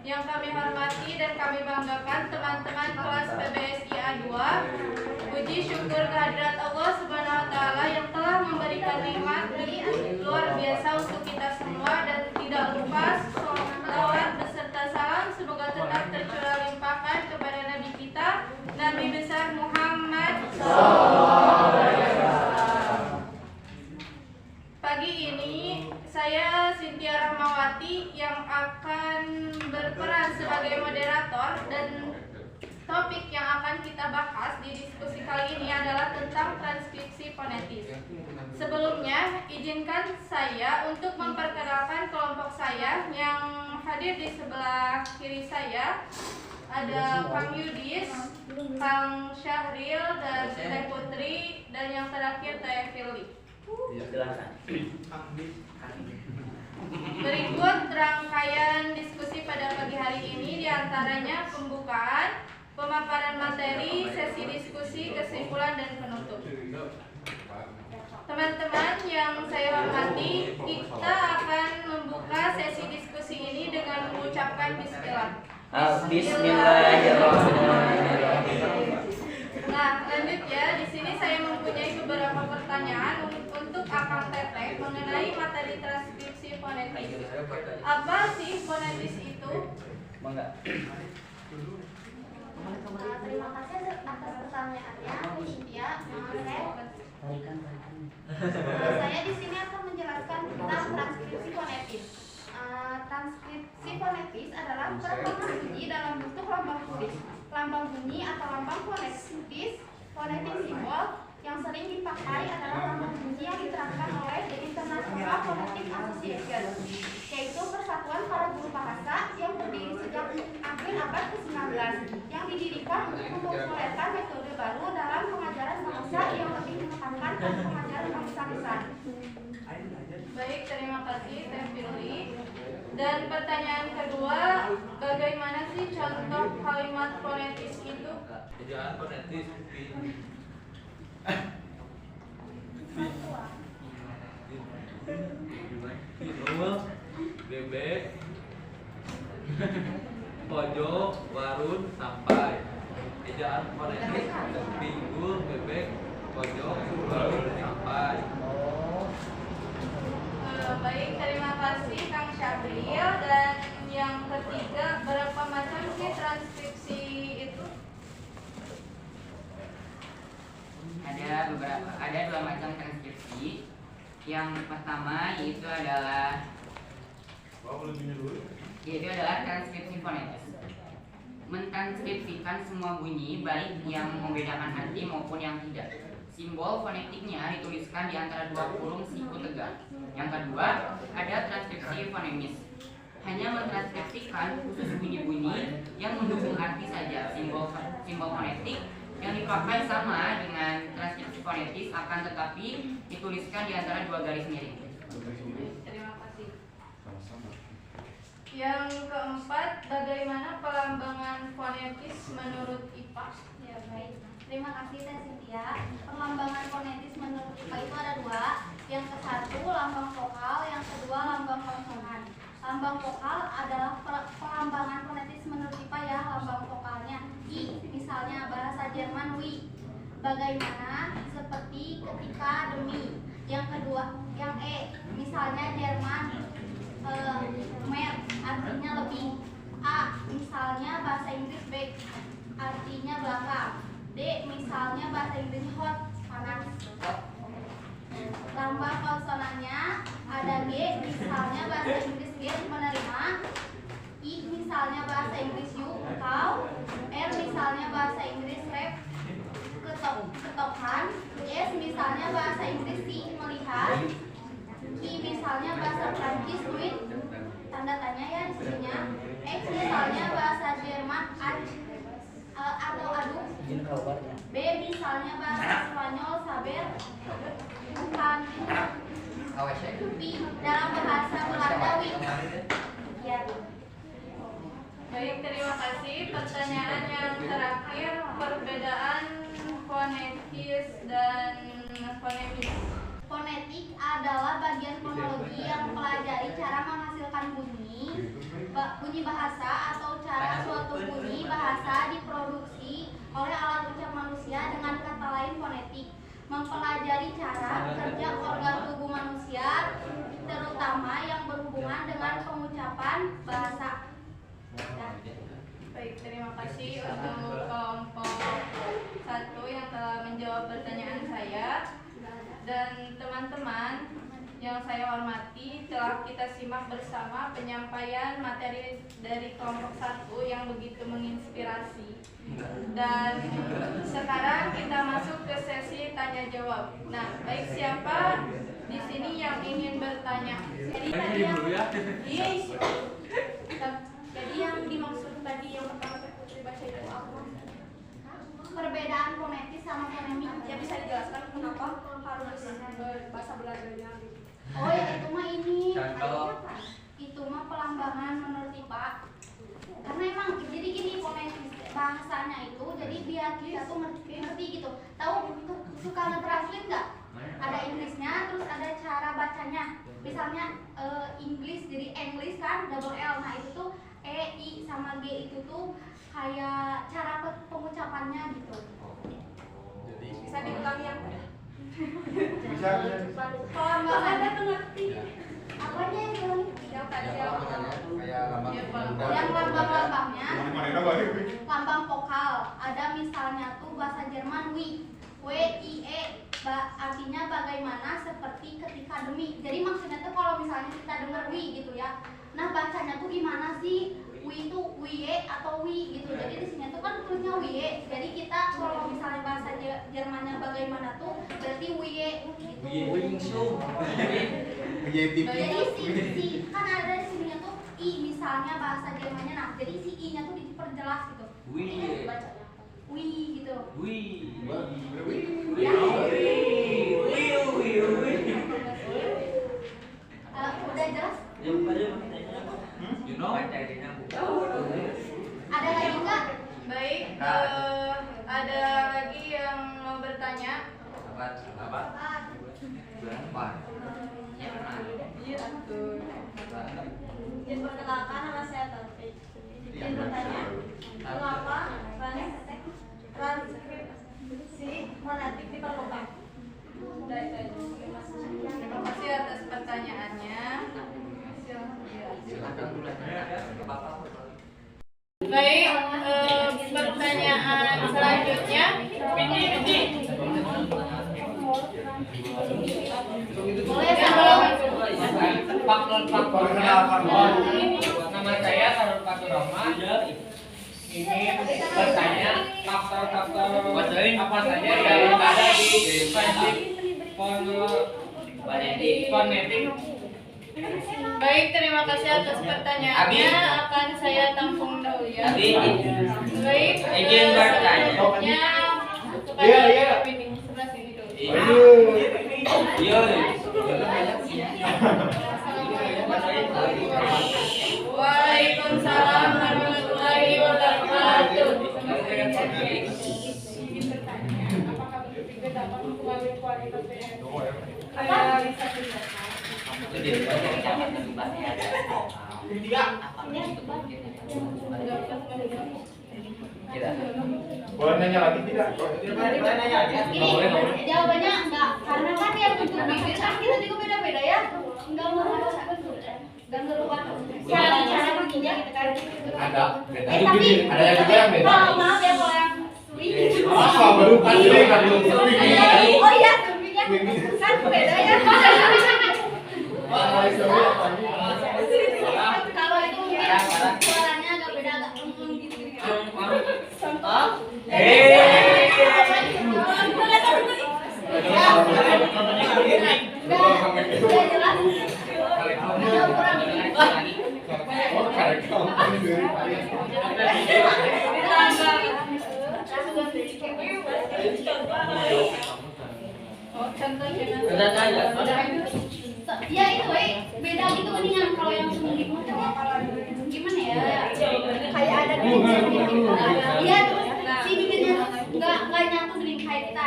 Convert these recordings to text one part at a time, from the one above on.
Yang kami hormati dan kami banggakan teman-teman kelas PBSI A2. Puji syukur kehadirat Allah Subhanahu wa taala yang telah memberikan nikmat luar biasa untuk kita semua, dan tidak lupa sholawat beserta salam semoga tetap tercurah limpahkan kepada Nabi kita, Nabi besar Muhammad SAW. Pagi ini saya Cynthia Rahmawati yang akan berperan sebagai moderator, dan topik yang akan kita bahas di diskusi kali ini adalah tentang transkripsi fonetis. Sebelumnya, izinkan saya untuk memperkenalkan kelompok saya yang hadir di sebelah kiri saya. Ada Kang Yudis, Kang Syahril, dan Teh Putri, dan yang terakhir Teh Firly. Berikut rangkaian diskusi pada pagi hari ini, diantaranya pembukaan, pemaparan materi, sesi diskusi, kesimpulan, dan penutup. Teman-teman yang saya hormati, kita akan membuka sesi diskusi ini dengan mengucapkan bismillah. Bismillahirrahmanirrahim. Nah, lanjut ya. Di sini saya mempunyai beberapa pertanyaan untuk Akang Teteh mengenai materi transkripsi fonetis. Apa sih fonetis itu? Terima kasih atas pertanyaannya, Cynthia. Saya di sini akan menjelaskan tentang transkripsi fonetis. Transkripsi fonetis adalah perekangan bunyi dalam bentuk lambang tulis, lambang bunyi atau lambang fonetis. Fonetik simbol yang sering dipakai adalah lambang bunyi yang diterapkan oleh The International Phonetic Association, yaitu persatuan para guru bahasa yang berdiri sejak akhir abad ke-19, yang didirikan untuk mempopulerkan metode baru dalam pengajaran bahasa yang lebih menekankan pada pengajaran bangsa besar. Baik, terima kasih Teh Firly. Dan pertanyaan kedua, bagaimana sih contoh kalimat fonetis itu? Ejaan fonetis bebek pojok warun sampai. Ejaan fonetis pinggul bebek pojok warun sampai. Baik, terima kasih Kang Syahril. Dan yang ketiga, berapa macam sih transkripsi itu? Ada dua macam transkripsi. Yang pertama yaitu adalah transkripsi fonetis. Mentranskripsikan semua bunyi, baik yang membedakan arti maupun yang tidak. Simbol fonetiknya dituliskan di antara dua kurung siku tegak. Yang kedua, ada transkripsi fonemis. Hanya mentranskripsikan khusus bunyi-bunyi yang mendukung arti saja. Simbol fonetik yang dipakai sama dengan transkripsi fonetis, akan tetapi dituliskan di antara dua garis miring. Terima kasih. Yang keempat, bagaimana pelambangan fonetis menurut IPA? Ya, baik. Terima kasih Teh Cynthia. Pelambangan fonetis menurut IPA itu ada dua. Yang ke satu lambang vokal, yang kedua lambang konsonan. Lambang vokal adalah pelambangan fonetis menurut IPA ya, lambang vokalnya I, misalnya bahasa Jerman wi. Bagaimana? Seperti ketika demi. Yang kedua, yang E, misalnya Jerman mer, artinya lebih. A, misalnya bahasa Inggris back, artinya belakang. D, misalnya bahasa Inggris hot, panas. Lambang konsonannya ada G, misalnya bahasa Inggris get, menerima. I, misalnya bahasa Inggris you, kau. R, misalnya bahasa Inggris rap, ketokan. S, misalnya bahasa Inggris si, melihat. I, misalnya bahasa Prancis duit, tanda tanya ya di sininya. X, misalnya bahasa Jerman atau aduk. B, misalnya bahasa Spanyol saber, bukan. P, dalam bahasa Belanda wik. Ya. Baik, terima kasih. Pertanyaan yang terakhir, perbedaan fonetis dan fonemis. Fonetik adalah bagian fonologi yang mempelajari cara menghasilkan bunyi. bunyi bahasa atau cara suatu bunyi bahasa diproduksi oleh alat ucap manusia, dengan kata lain fonetik. Mempelajari cara kerja organ tubuh manusia, terutama yang berhubungan dengan pengucapan bahasa. Baik, terima kasih untuk kelompok 1 yang telah menjawab pertanyaan saya. Dan teman-teman yang saya hormati, telah kita simak bersama penyampaian materi dari kelompok 1 yang begitu menginspirasi. Dan sekarang kita masuk ke sesi tanya jawab. Nah, baik, siapa di sini yang ingin bertanya? Jadi tadi yang jadi yang dimaksud tadi yang pertama Putri baca itu apa? Perbedaan fonetis sama fonemik. Ya, bisa dijelaskan kenapa harus bahasa Belandanya? Oh ya, itu mah ini. Contoh. Itu mah pelambangan menurut IPA. Karena emang jadi gini, fonetis bahasanya itu jadi biar kita tuh ngerti gitu. Tahu suka nge-translate nggak? Ada Inggrisnya, terus ada cara bacanya. Misalnya English jadi English kan double L. Nah, itu tuh E, I sama G itu tuh kayak cara pengucapannya gitu. Jadi Bisa diulangi yang Bisa. kalau nggak ada tuh ngerti. Apanya yang bilang? Yang tadi yang Kayak lambang. Yang lambang-lambangnya Mana balik? lambang vokal. Ada misalnya tuh bahasa Jerman wi, W I E, artinya bagaimana, seperti, ketika, demi. Jadi maksudnya tuh kalau misalnya kita dengar wi gitu ya, nah bacanya tuh gimana sih? Wi itu wie atau wi gitu. Jadi di sini tuh kan tulisnya wie. Jadi kita kalau misalnya bahasa Jermannya bagaimana tuh berarti wie gitu. Jadi si kan ada di sininya tuh i, misalnya bahasa Jermannya. Nah, jadi si i-nya tuh diperjelas gitu. Wie. Bacanya wi gitu. Ya. Udah jelas? You know? Ada lagi nggak? baik. Ada lagi yang mau bertanya? Apa? Berapa? Ya, pernah. Iya tuh. Izin perkenalkan, nama saya Taufik. Izin bertanya, mengapa transkripsi fonetik diperlukan? Udah itu aja. Terima kasih atas pertanyaannya. Silakan Bapak. Baik, pertanyaan selanjutnya. Boleh salam. Faktor. Nama saya Karul Paturama. Ini bertanya faktor-faktor apa saja yang ada di fonetik. Baik, terima kasih atas pertanyaannya. Akan saya tampung dahulu ya. Baik, Izin bertanya. selanjutnya Iya. kepada pimpin sebelah sini dulu. Waalaikumsalam warahmatullahi wabarakatuh. Ingin bertanya, apakah berpikir dapat mempengaruhi kualitas PN? Bisa tidak? Boleh nanya lagi tidak? Ini jawabannya enggak, karena kan yang bentuk bibir kan kita juga beda-beda ya. Enggak merubah, enggak merubah cara menginjak gitu kan. Ada. Tapi Ada yang juga yang beda. kalau maaf ya kalau yang Apa baru kan ini kan belum. oh iya, kan beda ya. Kalau itu suaranya agak beda, agak gitu. Oh, contohnya Ya itu, beda gitu mendingan kalau yang gimana ya? Kayak ada iya terus si bibirnya nggak nyatu dengan kayak kita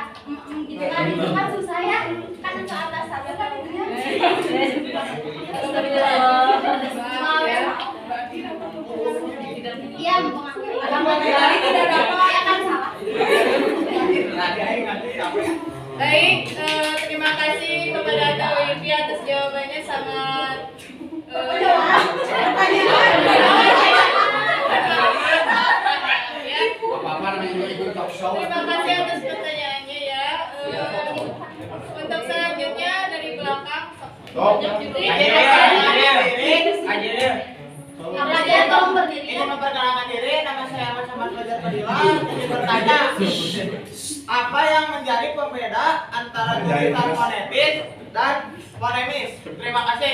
gitu kan, itu kan susah ya, kan ke atas saja kan gitu ya. Maaf ya. Tadi tidak dapat. Ya kan salah. Baik, terima kasih kepada Kak Winfy atas jawabannya sangat Apa-apa namanya juga ikut talk show. Terima kasih atas pertanyaannya ya. Untuk selanjutnya dari belakang. Pelajar tolong berdiri. Ini memperkenalkan diri, nama saya Ahmad Samad Fajar Fadilah. Ini bertanya, apa yang menjadi pembeda antara tulisan fonetis dan fonemis? Terima kasih.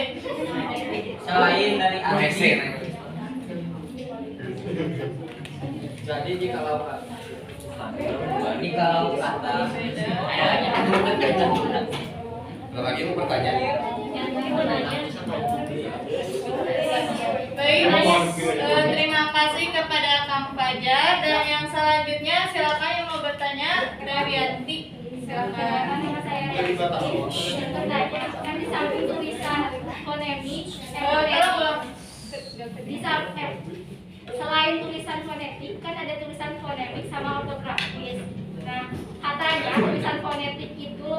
Selain dari arti. Jadi jikalau kata Ada lagi yang pertanyaan. Baik, terima kasih kepada Kang Fajar dan yang selanjutnya silakan yang mau bertanya Davianti. Silakan. Nama saya bertanya, kan di samping tulisan fonetik, di samping selain tulisan fonetik kan ada tulisan fonetik sama ortografis. Nah, katanya tulisan fonetik itu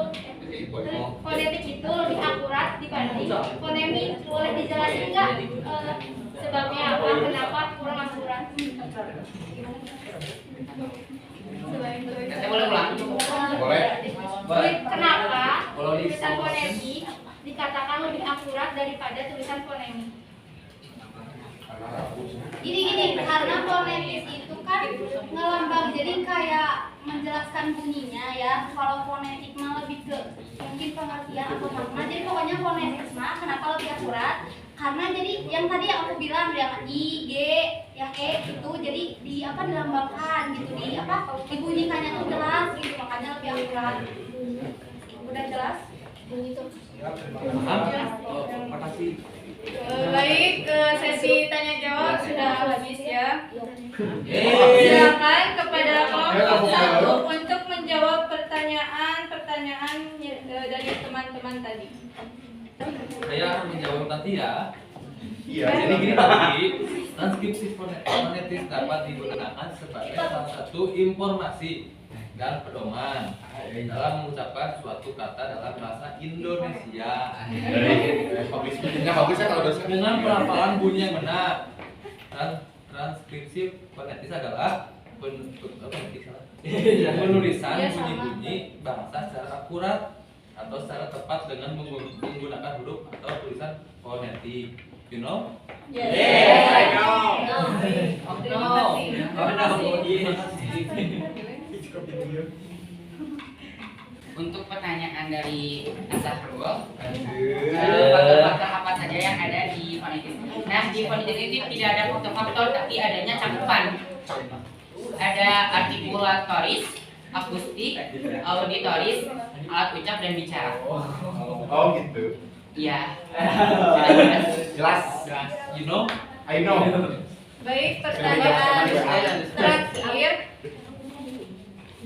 lebih akurat dibanding fonemik. Boleh dijelasin nggak sebabnya apa? Kenapa kurang akurat? Boleh ulang? Boleh. Kenapa tulisan fonetik dikatakan lebih akurat daripada tulisan fonemik? Gini, karena fonetis itu kan ngelambang, jadi kayak menjelaskan bunyinya ya. Kalau fonetik mah lebih ke mungkin pengertian atau makna. Jadi pokoknya fonetis mah kenapa lebih akurat? Karena jadi yang tadi yang aku bilang, yang I, G, yang E itu jadi di apa dilambangkan gitu, di apa dibunyikannya tuh jelas gitu, makanya lebih akurat. Udah jelas? Begitu. Terima kasih. Baik, sesi tanya jawab sudah habis ya. Silakan kepada kelompok 1 untuk menjawab pertanyaan dari teman-teman tadi. Saya akan menjawab nanti ya. Iya. Jadi gini tadi, transkripsi fonetis dapat digunakan sebagai salah satu informasi dan pedoman dalam mengucapkan suatu kata dalam bahasa Indonesia. Publisnya bagus ya kalau dosen. Dengan pelafalan bunyi yang benar. Transkripsi fonetis adalah penulisan bunyi-bunyi bahasa secara akurat atau secara tepat dengan menggunakan huruf atau tulisan fonetik. You know? Yes, I know. Untuk pertanyaan dari Asahrul, faktor-faktor apa saja yang ada di fonetis? Nah, di fonetis itu tidak ada faktor-faktor, tapi adanya cakupan. Ada artikulatoris, akustik, auditoris, alat ucap dan bicara. Oh gitu. Iya. Jelas. You know? I know. baik, pertanyaan terakhir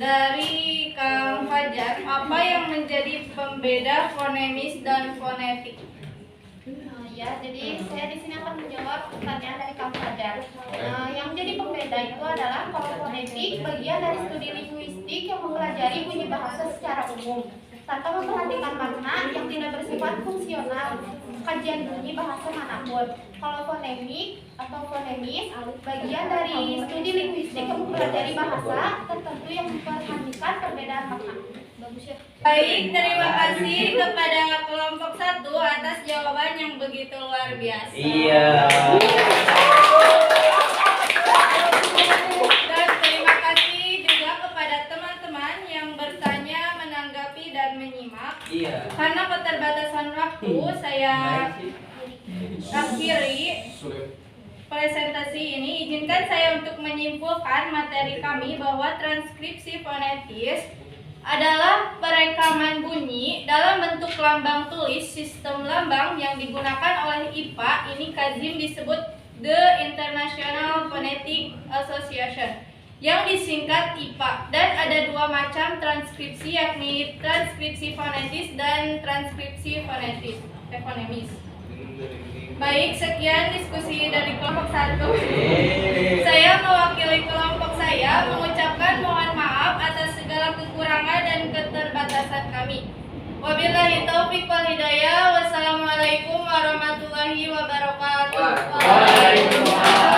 dari Kang Fajar, apa yang menjadi pembeda fonemis dan fonetik? Ya, jadi saya di sini akan menjawab pertanyaan dari Kang Fajar. Yang menjadi pembeda itu adalah kalau fonetik bagian dari studi linguistik yang mempelajari bunyi bahasa secara umum tanpa memperhatikan makna yang tidak bersifat fungsional kajian bunyi bahasa manapun. Kalau fonemik atau fonemis bagian dari studi linguistik yang mempelajari bahasa tertentu yang memperhatikan perbedaan makna. Bagus ya. Baik, terima kasih kepada kelompok 1 atas jawaban yang begitu luar biasa. Iya. Dan terima kasih juga kepada teman-teman yang bertanya, menanggapi, dan menyimak. Iya. Karena keterbatasan waktu, saya akhiri presentasi ini. Izinkan saya untuk menyimpulkan materi kami bahwa transkripsi fonetis adalah perekaman bunyi dalam bentuk lambang tulis sistem lambang yang digunakan oleh IPA. Ini Kazim disebut The International Phonetic Association yang disingkat IPA, dan ada dua macam transkripsi, yakni transkripsi fonetis dan transkripsi fonemis. Baik, sekian diskusi dari kelompok 1. Saya mewakili kelompok saya mengucapkan mohon maaf atas segala kekurangan dan keterbatasan kami. Wabillahi taufiq wal hidayah. Wassalamualaikum warahmatullahi wabarakatuh. Waalaikumsalam.